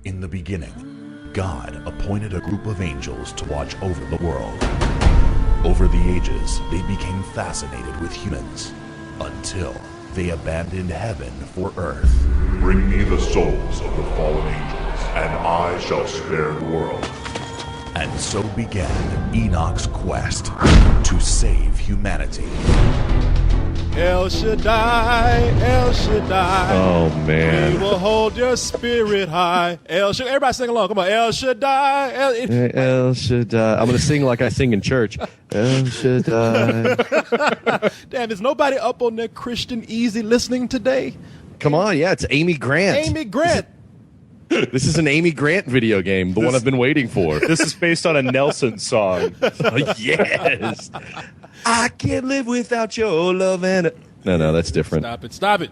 In the beginning, God appointed a group of angels to watch over the world. Over the ages, they became fascinated with humans, until they abandoned heaven for earth. Bring me the souls of the fallen angels, and I shall spare the world. And so began Enoch's quest to save humanity. El Shaddai, El Shaddai. Oh, man. We will hold your spirit high. El Shaddai. Everybody sing along. Come on. El Shaddai. El Shaddai. I'm going to sing like I sing in church. El Shaddai. Damn, is nobody up on their Christian Easy listening today? Come on. Yeah, it's Amy Grant. Amy Grant. This is an Amy Grant video game, the one I've been waiting for. This is based on a Nelson song. Yes. I can't live without your love and... No, that's different. Stop it.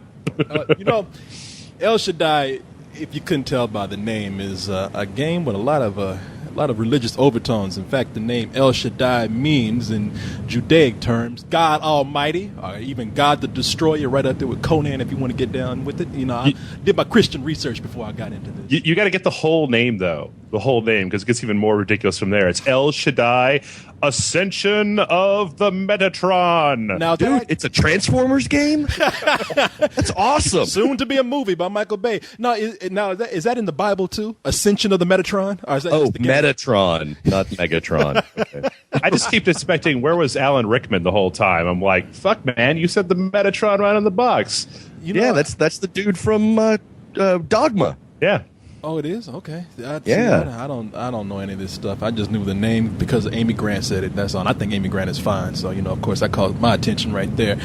El Shaddai, if you couldn't tell by the name, is a game with a lot of religious overtones. In fact, the name El Shaddai means, in Judaic terms, God Almighty, or even God the Destroyer, right up there with Conan, if you want to get down with it. I did my Christian research before I got into this. You got to get the whole name, though. The whole name, because it gets even more ridiculous from there. It's El Shaddai, Ascension of the Metatron. Now, dude, it's a Transformers game? That's awesome. Soon to be a movie by Michael Bay. Is that in the Bible, too? Ascension of the Metatron? Or is that just the game? Metatron, not Megatron. Okay. I just keep expecting, where was Alan Rickman the whole time? I'm like, fuck, man, you said the Metatron right on the box. That's the dude from Dogma. Yeah. Oh, it is? Okay. Yeah. I don't know any of this stuff. I just knew the name because Amy Grant said it. That's all. I think Amy Grant is fine. So, of course, that caught my attention right there.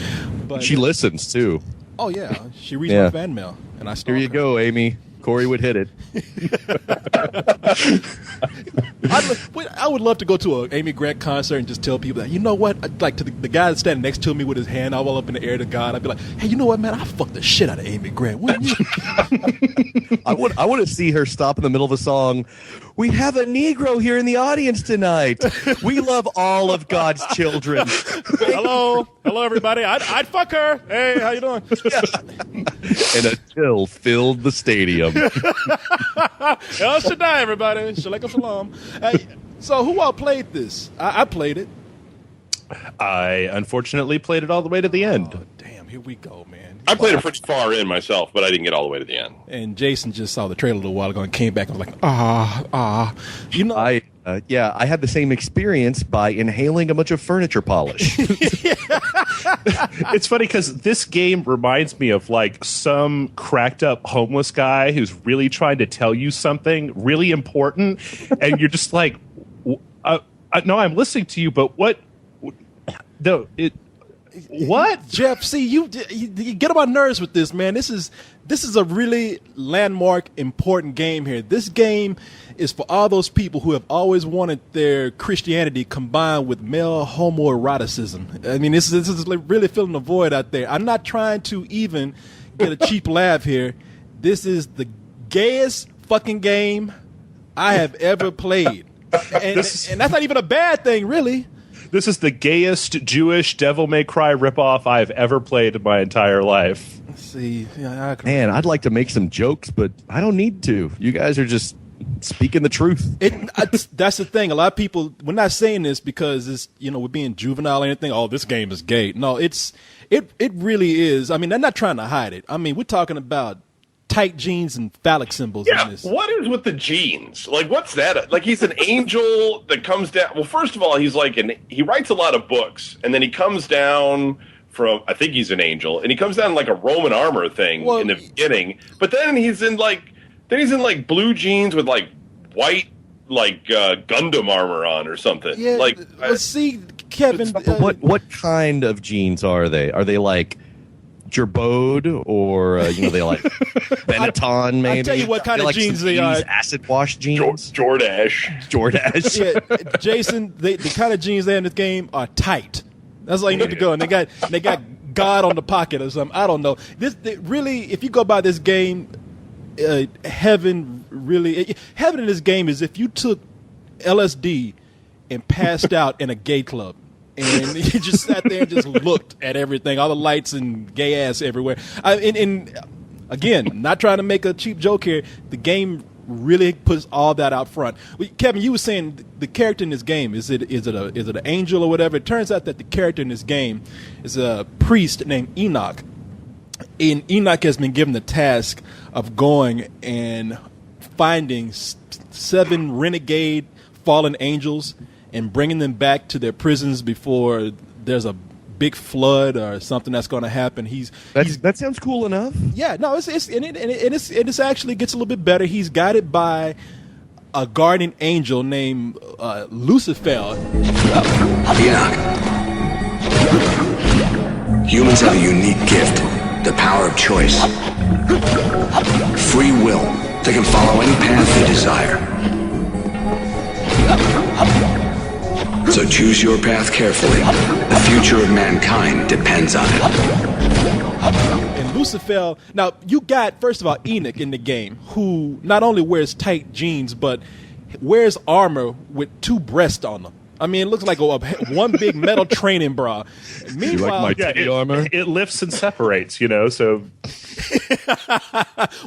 But she listens, too. Oh, yeah. She reads my fan mail. And I Here you go, Amy. Korey would hit it. I would love to go to an Amy Grant concert and just tell people that, you know what? I'd like to the guy that's standing next to me with his hand all up in the air to God. I'd be like, hey, you know what, man? I fucked the shit out of Amy Grant. Wouldn't you? I want to see her stop in the middle of a song. We have a Negro here in the audience tonight. We love all of God's children. Hello, everybody. I'd fuck her. Hey, how you doing? And a chill filled the stadium. El Shaddai, everybody. Shalom shalom. So who all played this? I played it. I unfortunately played it all the way to the end. Oh, damn, here we go, man. I played it pretty far in myself, but I didn't get all the way to the end. And Jason just saw the trailer a little while ago and came back and was like, I had the same experience by inhaling a bunch of furniture polish. It's funny because this game reminds me of like some cracked up homeless guy who's really trying to tell you something really important, and you're just like, no, I'm listening to you, but what? No, what? Jeff, see, you get on my nerves with this, man. This is a really landmark, important game here. This game is for all those people who have always wanted their Christianity combined with male homoeroticism. I mean, this is really filling a void out there. I'm not trying to even get a cheap laugh here. This is the gayest fucking game I have ever played. And that's not even a bad thing, really. This is the gayest Jewish Devil May Cry ripoff I've ever played in my entire life. See, man, I'd like to make some jokes, but I don't need to. You guys are just speaking the truth. That's the thing. A lot of people, we're not saying this because it's, we're being juvenile or anything. Oh, this game is gay. No, it really is. I mean, they're not trying to hide it. I mean, we're talking about tight jeans and phallic symbols in this. What is with the jeans? Like, what's that? Like, he's an angel that comes down. Well, first of all, he's like he writes a lot of books, and then he comes down from, I think he's an angel, and he comes down like a Roman armor thing in the beginning. But then he's in blue jeans with like white Gundam armor on or something. Yeah, let's see, Kevin. What kind of jeans are they? Are they like Gerbode or they like Benetton maybe? I'll tell you what kind of jeans they are. Acid wash jeans. Jordache. Yeah, Jason, the kind of jeans they have in this game are tight. That's all you need to go. And they got God on the pocket or something. I don't know. Really, if you go by this game, heaven in this game is if you took LSD and passed out in a gay club. And you just sat there and just looked at everything, all the lights and gay ass everywhere. And again, not trying to make a cheap joke here. The game really puts all that out front. Kevin, you were saying the character in this game, is it an angel or whatever? It turns out that the character in this game is a priest named Enoch. And Enoch has been given the task of going and finding 7 renegade fallen angels and bringing them back to their prisons before there's a big flood or something that's going to happen. That sounds cool enough. Yeah, no, it's actually gets a little bit better. He's guided by a guardian angel named Lucifer. Enoch. Humans have a unique gift, the power of choice. Free will. They can follow any path they desire. So choose your path carefully. The future of mankind depends on it. And Lucifer, now you got, first of all, Enoch in the game, who not only wears tight jeans, but wears armor with 2 breasts on them. I mean, it looks like one big metal training bra. Meanwhile, armor? It lifts and separates, so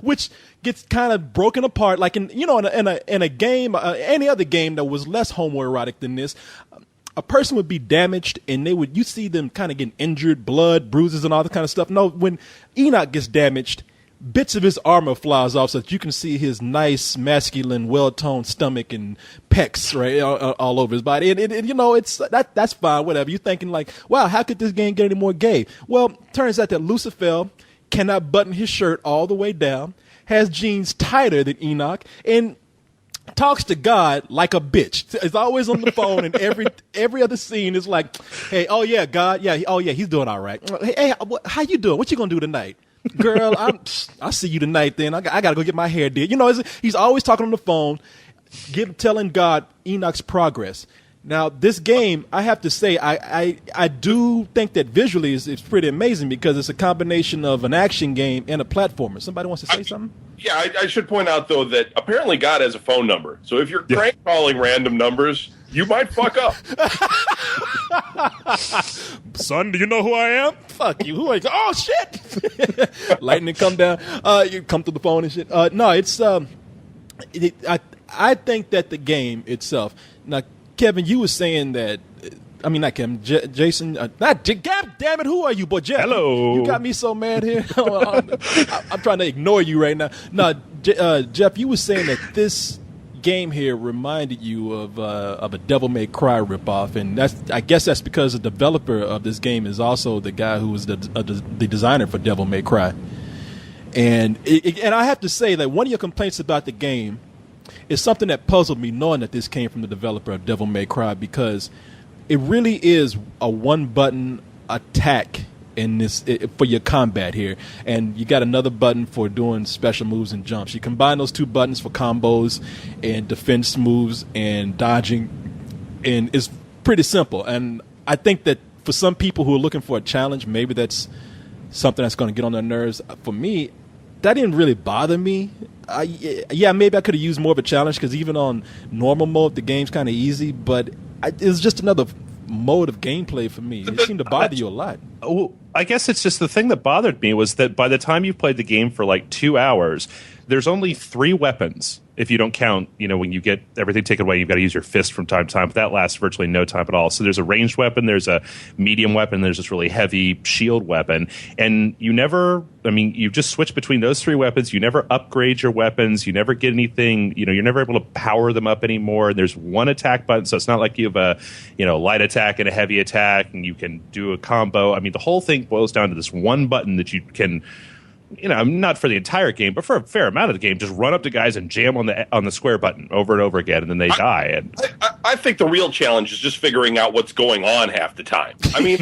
which gets kind of broken apart, like in a game, any other game that was less homoerotic than this. A person would be damaged, and you see them kind of getting injured, blood, bruises, and all that kind of stuff. No, when Enoch gets damaged, bits of his armor flies off so that you can see his nice, masculine, well-toned stomach and pecs right all over his body. And it's that's fine, whatever. You're thinking like, wow, how could this game get any more gay? Well, turns out that Lucifer cannot button his shirt all the way down, has jeans tighter than Enoch, and talks to God like a bitch. Is always on the phone, and every other scene is like, hey, oh yeah, God, yeah, oh yeah, he's doing all right. Hey, how you doing? What you gonna do tonight? Girl, I'll see you tonight then. I gotta go get my hair did. He's always talking on the phone, telling God Enoch's progress. Now, this game, I have to say, I do think that visually it's pretty amazing because it's a combination of an action game and a platformer. Somebody wants to say something? Yeah, I should point out, though, that apparently God has a phone number. So if you're crank calling random numbers, you might fuck up. Son, do you know who I am? Fuck you. Who are you? Oh, shit. Lightning come down. You come through the phone and shit. No, it's I think that the game itself. Now, Kevin, you were saying that. I mean, not Kevin. Jason. God damn it! Who are you, boy? Jeff. Hello. You got me so mad here. I'm trying to ignore you right now. No, Jeff, you were saying that this game here reminded you of a Devil May Cry ripoff, and I guess that's because the developer of this game is also the guy who was the designer for Devil May Cry. And I have to say that one of your complaints about the game is something that puzzled me, knowing that this came from the developer of Devil May Cry, because it really is a one-button attack in this for your combat here, and you got another button for doing special moves and jumps. You combine those 2 buttons for combos and defense moves and dodging, and it's pretty simple. And I think that for some people who are looking for a challenge, maybe that's something that's going to get on their nerves. For me, that didn't really bother me. Maybe I could have used more of a challenge, because even on normal mode, the game's kind of easy, but it was just another mode of gameplay for me. It seemed to bother you a lot. Well, I guess it's just the thing that bothered me was that by the time you've played the game for like 2 hours, there's only 3 weapons. If you don't count, when you get everything taken away, you've got to use your fist from time to time. But that lasts virtually no time at all. So there's a ranged weapon, there's a medium weapon, there's this really heavy shield weapon. And you just switch between those 3 weapons. You never upgrade your weapons. You never get anything, you're never able to power them up anymore. There's one attack button. So it's not like you have a, light attack and a heavy attack and you can do a combo. I mean, the whole thing boils down to this one button that you can, not for the entire game, but for a fair amount of the game, just run up to guys and jam on the square button over and over again, and then they die. And I think the real challenge is just figuring out what's going on half the time. I mean,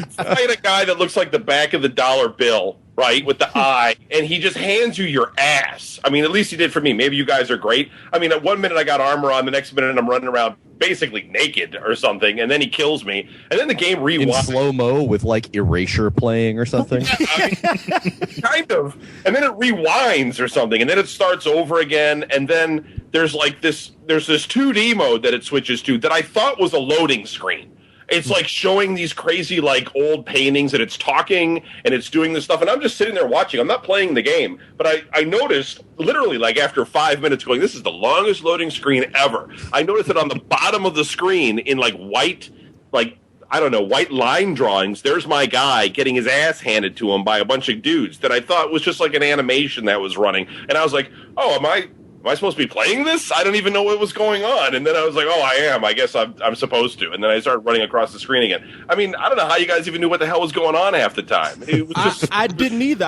fight a guy that looks like the back of the dollar bill, right, with the eye, and he just hands you your ass. I mean, at least he did for me. Maybe you guys are great. I mean, at one minute I got armor on, the next minute I'm running around basically naked or something, and then he kills me, and then the game rewinds. In slow-mo with, like, Erasure playing or something? Kind of. And then it rewinds or something, and then it starts over again, and then there's this 2D mode that it switches to that I thought was a loading screen. It's like showing these crazy like old paintings, and it's talking and it's doing this stuff, and I'm just sitting there watching. I'm not playing the game, but I noticed literally like after 5 minutes going, this is the longest loading screen ever. I noticed that on the bottom of the screen in like white, like I don't know, white line drawings, there's my guy getting his ass handed to him by a bunch of dudes that I thought was just like an animation that was running, and I was like, oh, am I supposed to be playing this? I don't even know what was going on. And then I was like, oh, I am. I guess I'm supposed to. And then I started running across the screen again. I mean, I don't know how you guys even knew what the hell was going on half the time. It was just... I didn't either.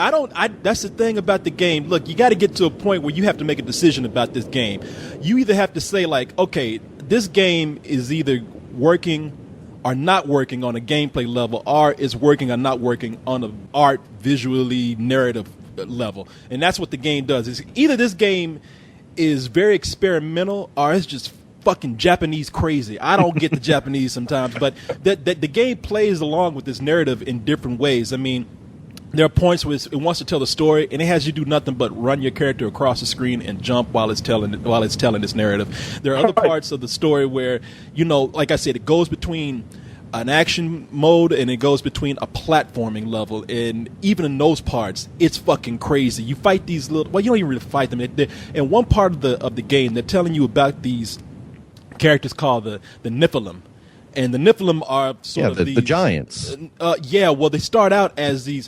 That's the thing about the game. Look, you got to get to a point where you have to make a decision about this game. You either have to say, like, okay, this game is either working or not working on a gameplay level, or is working or not working on an art, visually, narrative level. And that's what the game does. Is either this game is very experimental, or it's just fucking Japanese crazy. I don't get the Japanese sometimes, but the game plays along with this narrative in different ways. I mean, there are points where it wants to tell the story, and it has you do nothing but run your character across the screen and jump while it's telling this narrative. There are other parts of the story where, you know, like I said, it goes between an action mode and it goes between a platforming level, and even in those parts it's fucking crazy. You fight these little, well, you don't even really fight them. In one part of the game they're telling you about these characters called the Nephilim, and the Nephilim are sort of the giants. Well, they start out as these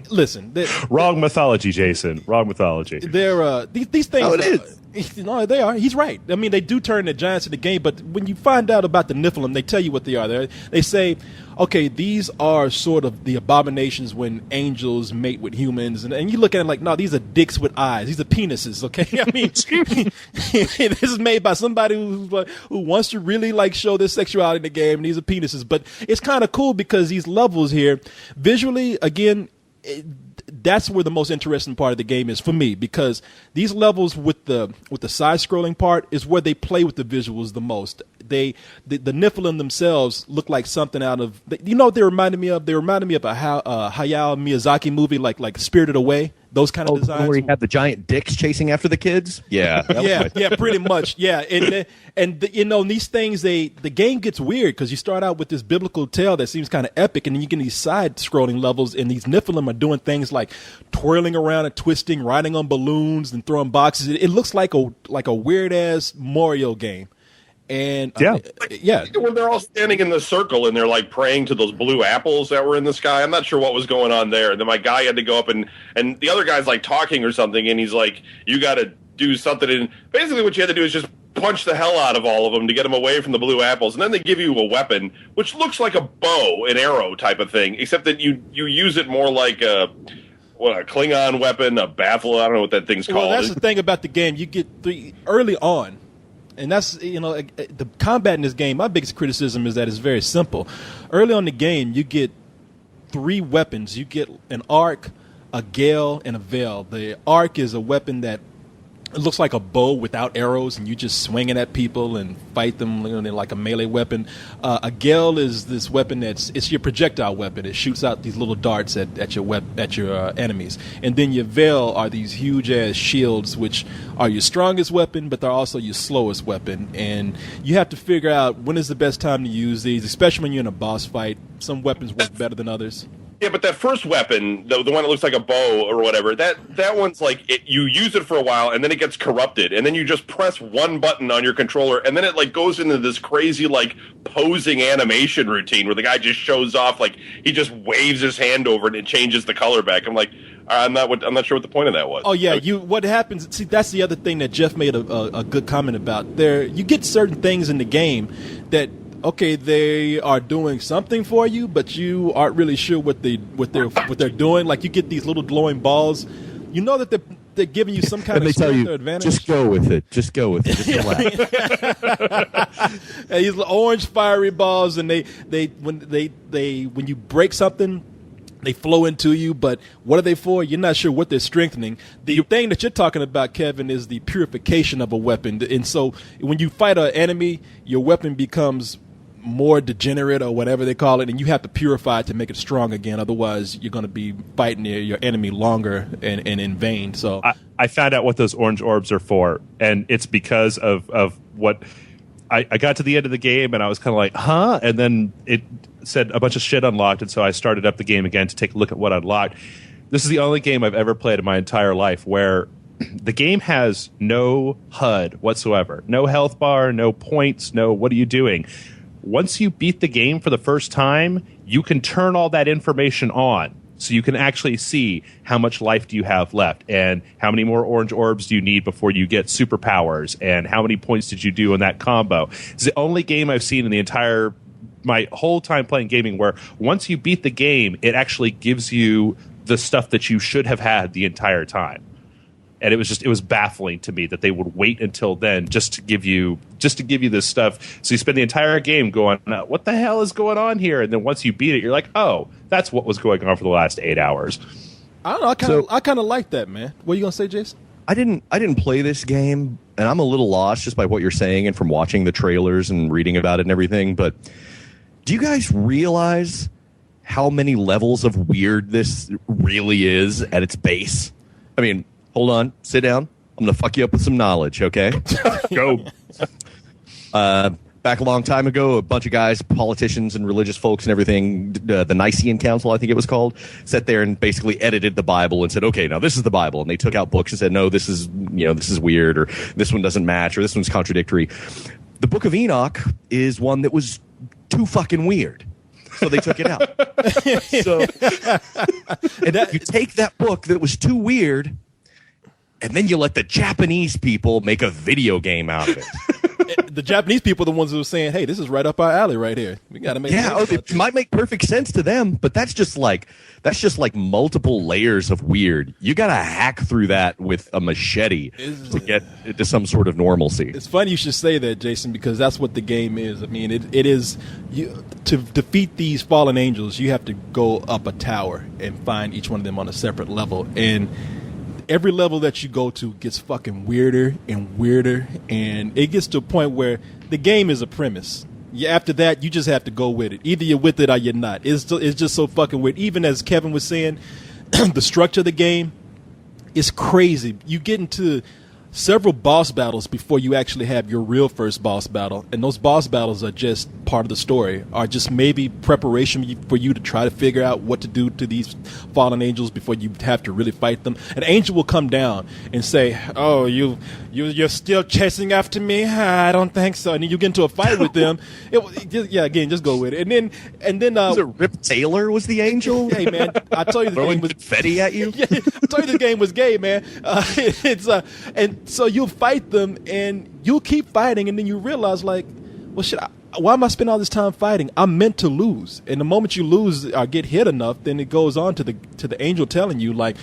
listen, wrong mythology, Jason, wrong mythology. They're these things. Oh, it is. No, they are. He's right. I mean, they do turn the giants in the game, but when you find out about the Nephilim, they tell you what they are. They say, okay, these are sort of the abominations when angels mate with humans, and you look at it like, no, these are dicks with eyes. These are penises, okay? I mean, this is made by somebody who wants to really like show their sexuality in the game, and these are penises. But it's kind of cool because these levels here, visually, again, that's where the most interesting part of the game is for me, because these levels with the side scrolling part is where they play with the visuals the most. The Nephilim themselves look like something out of, you know what they reminded me of? They reminded me of a Hayao Miyazaki movie like Spirited Away. Those kind of designs. Where he had the giant dicks chasing after the kids? Yeah. Yeah, pretty much. Yeah. And you know, these things, the game gets weird because you start out with this biblical tale that seems kind of epic, and then you get these side scrolling levels, and these Nephilim are doing things like twirling around and twisting, riding on balloons and throwing boxes. It looks like a weird ass Mario game. And when they're all standing in the circle and they're like praying to those blue apples that were in the sky, I'm not sure what was going on there. And then my guy had to go up and the other guy's like talking or something, and he's like, you got to do something. And basically what you had to do is just punch the hell out of all of them to get them away from the blue apples. And then they give you a weapon which looks like a bow, an arrow type of thing, except that you use it more like a Klingon weapon, a baffle. I don't know what that thing's called. Well, that's the thing about the game. You get early on. And that's, you know, the combat in this game, my biggest criticism is that it's very simple. Early on in the game, you get 3 weapons. You get an arc, a gale, and a veil. The arc is a weapon that it looks like a bow without arrows, and you just swing it at people and fight them, you know, like a melee weapon. A gale is this weapon it's your projectile weapon. It shoots out these little darts at your enemies. And then your veil are these huge ass shields, which are your strongest weapon, but they're also your slowest weapon. And you have to figure out when is the best time to use these, especially when you're in a boss fight. Some weapons work better than others. Yeah, but that first weapon, the one that looks like a bow or whatever, that one's like, you use it for a while and then it gets corrupted, and then you just press one button on your controller, and then it like goes into this crazy like posing animation routine where the guy just shows off, like he just waves his hand over it and it changes the color back. I'm like, I'm not sure what the point of that was. Oh yeah, what happens? See, that's the other thing that Jeff made a good comment about. There, you get certain things in the game that, okay, they are doing something for you, but you aren't really sure what they're doing. Like you get these little glowing balls, you know that they're giving you some kind and of they tell you, advantage. Just go with it. Just relax. And these orange fiery balls, and when you break something, they flow into you, but what are they for? You're not sure what they're strengthening. The thing that you're talking about, Kevin, is the purification of a weapon. And so when you fight an enemy, your weapon becomes more degenerate or whatever they call it, and you have to purify it to make it strong again. Otherwise, you're going to be fighting your enemy longer and in vain. So I found out what those orange orbs are for, and it's because of what I got to the end of the game and I was kind of like, huh? And then it said a bunch of shit unlocked, and so I started up the game again to take a look at what unlocked. This is the only game I've ever played in my entire life where the game has no HUD whatsoever. No health bar, no points, no what are you doing. Once you beat the game for the first time, you can turn all that information on. So you can actually see how much life do you have left and how many more orange orbs do you need before you get superpowers and how many points did you do in that combo. It's the only game I've seen in my whole time playing gaming where once you beat the game, it actually gives you the stuff that you should have had the entire time. And it was baffling to me that they would wait until then just to give you this stuff. So you spend the entire game going, what the hell is going on here? And then once you beat it, you're like, oh, that's what was going on for the last 8 hours. I don't know. I kind of like that, man. What are you gonna say, Jason? I didn't play this game, and I'm a little lost just by what you're saying and from watching the trailers and reading about it and everything. But do you guys realize how many levels of weird this really is at its base? I mean, hold on, sit down. I'm going to fuck you up with some knowledge, okay? Go. Back a long time ago, a bunch of guys, politicians and religious folks and everything, the Nicene Council, I think it was called, sat there and basically edited the Bible and said, okay, now this is the Bible. And they took out books and said, no, this is weird, or this one doesn't match, or this one's contradictory. The Book of Enoch is one that was too fucking weird. So they took it out. You take that book that was too weird, and then you let the Japanese people make a video game out of it. The Japanese people are the ones who are saying, hey, this is right up our alley right here. We got to make it might make perfect sense to them, but that's just like multiple layers of weird. You got to hack through that with a machete to get to some sort of normalcy. It's funny you should say that, Jason, because that's what the game is. I mean, it is to defeat these fallen angels, you have to go up a tower and find each one of them on a separate level. And every level that you go to gets fucking weirder and weirder, and it gets to a point where the game is a premise. After that, you just have to go with it. Either you're with it or you're not. It's just so fucking weird. Even as Kevin was saying, the structure of the game is crazy. You get into several boss battles before you actually have your real first boss battle, and those boss battles are just part of the story, are just maybe preparation for you to try to figure out what to do to these fallen angels before you have to really fight them. An angel will come down and say, oh, you're still chasing after me? I don't think so. And then you get into a fight with them. Just go with it. And then was it Rip Taylor was the angel? Hey man, I told you the game was confetti at you. Yeah, I told you the game was gay, man. And so you'll fight them, and you'll keep fighting, and then you realize, like, well, shit, why am I spending all this time fighting? I'm meant to lose. And the moment you lose or get hit enough, then it goes on to the angel telling you, like,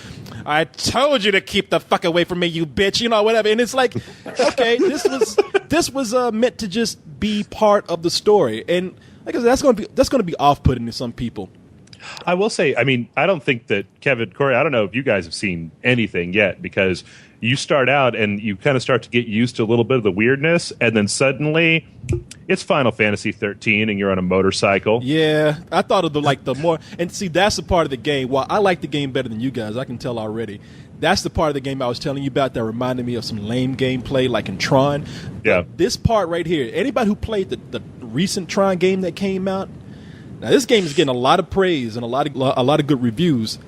I told you to keep the fuck away from me, you bitch, whatever. And it's like, okay, this was meant to just be part of the story. And like I said, that's gonna be off-putting to some people. I will say, I mean, I don't think that Korey, I don't know if you guys have seen anything yet, because you start out and you kind of start to get used to a little bit of the weirdness, and then suddenly it's Final Fantasy 13 and you're on a motorcycle. Yeah, I thought of the more, and see, that's the part of the game. Well, I like the game better than you guys, I can tell already. That's the part of the game I was telling you about that reminded me of some lame gameplay like in Tron. Yeah. But this part right here, anybody who played the recent Tron game that came out, now this game is getting a lot of praise and a lot of good reviews,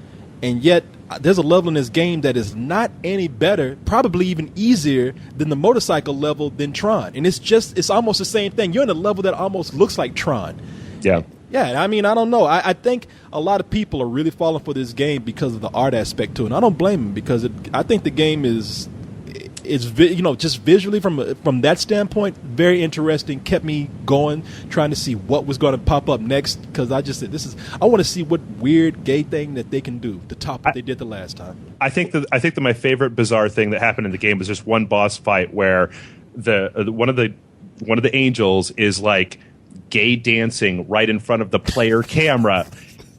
and yet there's a level in this game that is not any better, probably even easier than the motorcycle level than Tron. And it's almost the same thing. You're in a level that almost looks like Tron. Yeah. Yeah, I mean, I don't know. I think a lot of people are really falling for this game because of the art aspect to it. And I don't blame them, because I think the game is just visually from that standpoint, very interesting. Kept me going, trying to see what was going to pop up next, because I just said I want to see what weird gay thing that they can do to top what they did the last time. I think that my favorite bizarre thing that happened in the game was just one boss fight where one of the angels is like gay dancing right in front of the player camera.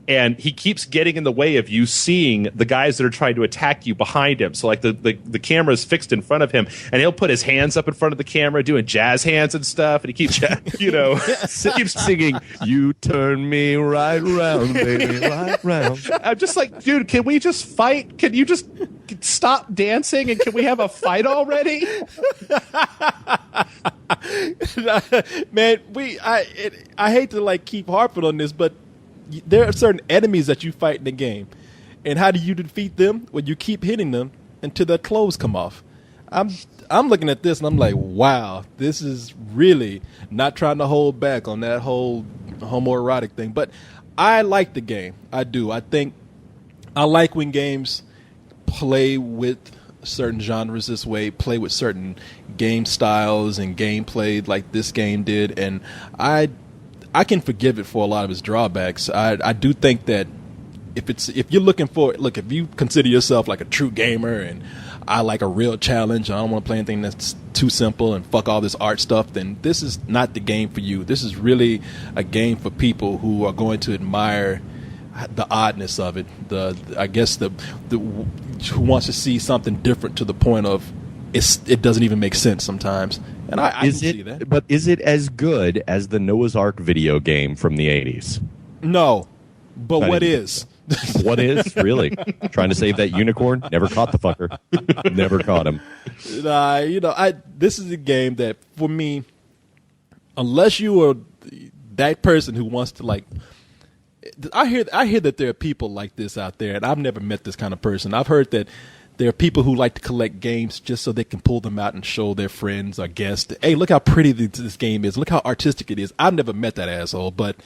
And he keeps getting in the way of you seeing the guys that are trying to attack you behind him. So like the camera is fixed in front of him, and he'll put his hands up in front of the camera doing jazz hands and stuff. And he keeps, keeps singing, "You turn me right round, baby, right round." I'm just like, dude, can we just fight? Can you just stop dancing and can we have a fight already? Man, I hate to like keep harping on this, but there are certain enemies that you fight in the game, and how do you defeat them? When you keep hitting them until their clothes come off. I'm looking at this and I'm like, wow, this is really not trying to hold back on that whole homoerotic thing. But I like the game. I do. I think I like when games play with certain genres this way, play with certain game styles and gameplay like this game did, and I can forgive it for a lot of its drawbacks. I do think that if you're looking for, look, if you consider yourself like a true gamer and I like a real challenge, I don't want to play anything that's too simple and fuck all this art stuff, then this is not the game for you. This is really a game for people who are going to admire the oddness of it. Who wants to see something different to the point of it doesn't even make sense sometimes. And I can see that. But is it as good as the Noah's Ark video game from the 80s? No. But what is? What is? Really? Trying to save that unicorn? Never caught the fucker. Never caught him. This is a game that, for me, unless you are that person who wants to, like, I hear that there are people like this out there, and I've never met this kind of person. I've heard that there are people who like to collect games just so they can pull them out and show their friends or guests. Hey, look how pretty this game is. Look how artistic it is. I've never met that asshole, but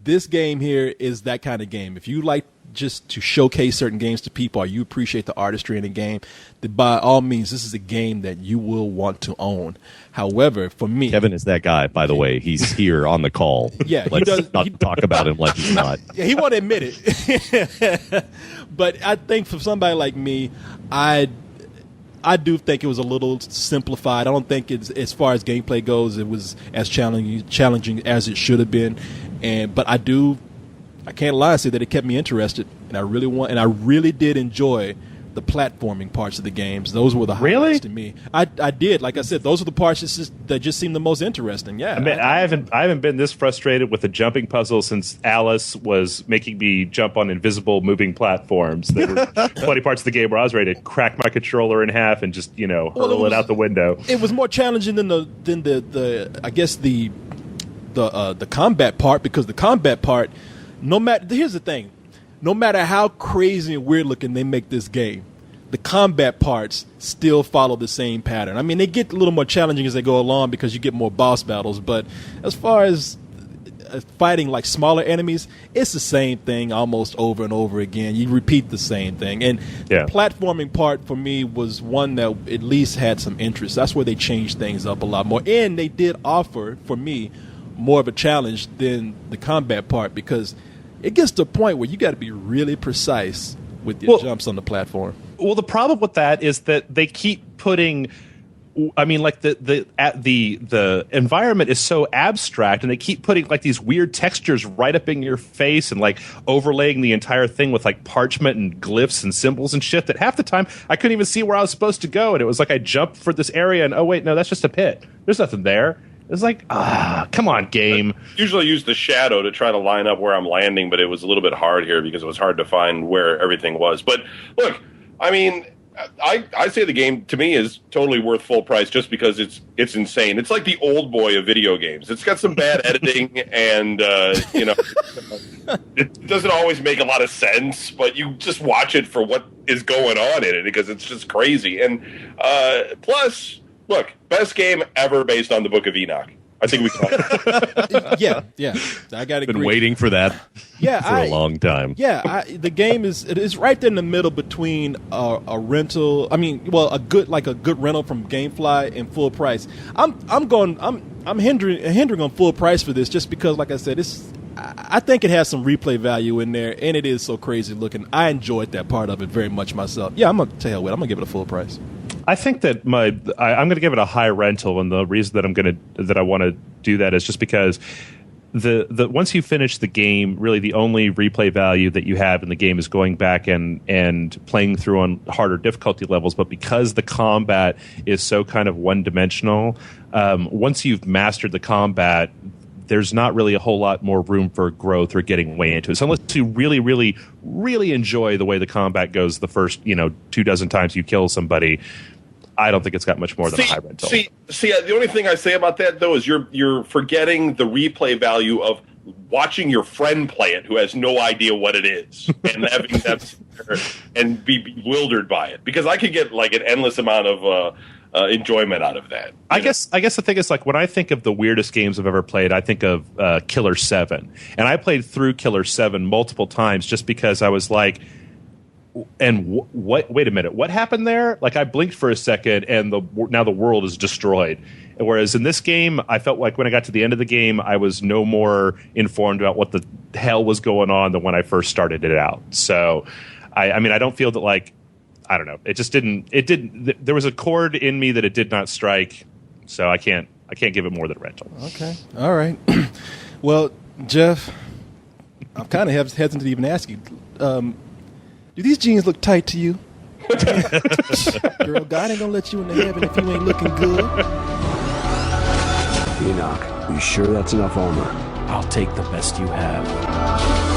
this game here is that kind of game. If you like just to showcase certain games to people or you appreciate the artistry in a game, then by all means, this is a game that you will want to own. However, for me... Kevin is that guy, by the way. He's here on the call. Yeah, Let's not talk about him like he's not. Yeah, he won't admit it. But I think for somebody like me, I do think it was a little simplified. I don't think it's, as far as gameplay goes, it was as challenging as it should have been. But I can't lie and say that it kept me interested, and I really did enjoy the platforming parts of the games. Those were the highlights to me. I did. Like I said, those are the parts that just seemed the most interesting. Yeah. I mean, I haven't been this frustrated with a jumping puzzle since Alice was making me jump on invisible moving platforms. There were plenty parts of the game where I was ready to crack my controller in half and just, hurl it out the window. It was more challenging than the I guess the combat part, because the combat part, here's the thing. No matter how crazy and weird looking they make this game, the combat parts still follow the same pattern. I mean, they get a little more challenging as they go along because you get more boss battles. But as far as fighting like smaller enemies, it's the same thing almost over and over again. You repeat the same thing. And the platforming part for me was one that at least had some interest. That's where they changed things up a lot more. And they did offer, for me, more of a challenge than the combat part, because it gets to a point where you got to be really precise with your jumps on the platform. Well, the problem with that is that they keep putting, I mean, like the environment is so abstract, and they keep putting like these weird textures right up in your face and like overlaying the entire thing with like parchment and glyphs and symbols and shit that half the time I couldn't even see where I was supposed to go. And it was like I jumped for this area and, oh wait, no, that's just a pit. There's nothing there. It's like, come on, game. Usually use the shadow to try to line up where I'm landing, but it was a little bit hard here because it was hard to find where everything was. But look, I mean, I say the game to me is totally worth full price just because it's insane. It's like the old boy of video games. It's got some bad editing, and it doesn't always make a lot of sense, but you just watch it for what is going on in it because it's just crazy. And plus, look, best game ever based on the Book of Enoch. I think we can. Yeah. I got to been waiting for that for a long time. Yeah, the game is right there in the middle between a rental. I mean, well, a good rental from GameFly and full price. I'm hindering on full price for this just because, like I said, I think it has some replay value in there, and it is so crazy looking. I enjoyed that part of it very much myself. Yeah, I'm gonna tell you what, I'm gonna give it a full price. I think that I'm going to give it a high rental, and the reason that I want to do that is just because the once you finish the game, really the only replay value that you have in the game is going back and playing through on harder difficulty levels. But because the combat is so kind of one dimensional, once you've mastered the combat, there's not really a whole lot more room for growth or getting way into it. So unless you really, really, really enjoy the way the combat goes the first 24 times you kill somebody, I don't think it's got much more than a high rental. See, the only thing I say about that though is you're forgetting the replay value of watching your friend play it who has no idea what it is and having that and be bewildered by it, because I could get like an endless amount of enjoyment out of that. I guess the thing is, like, when I think of the weirdest games I've ever played, I think of Killer 7, and I played through Killer 7 multiple times just because I was like, and what? Wait a minute, what happened there? Like, I blinked for a second, and now the world is destroyed. Whereas in this game, I felt like when I got to the end of the game, I was no more informed about what the hell was going on than when I first started it out. So, I mean, I don't feel that, like, I don't know. It just didn't. It didn't. There was a chord in me that it did not strike. So I can't give it more than a rental. Okay. All right. Well, Jeff, I'm kind of hesitant to even ask you. Do these jeans look tight to you? Girl, God ain't gonna let you into heaven if you ain't looking good. Enoch, you sure that's enough armor? I'll take the best you have.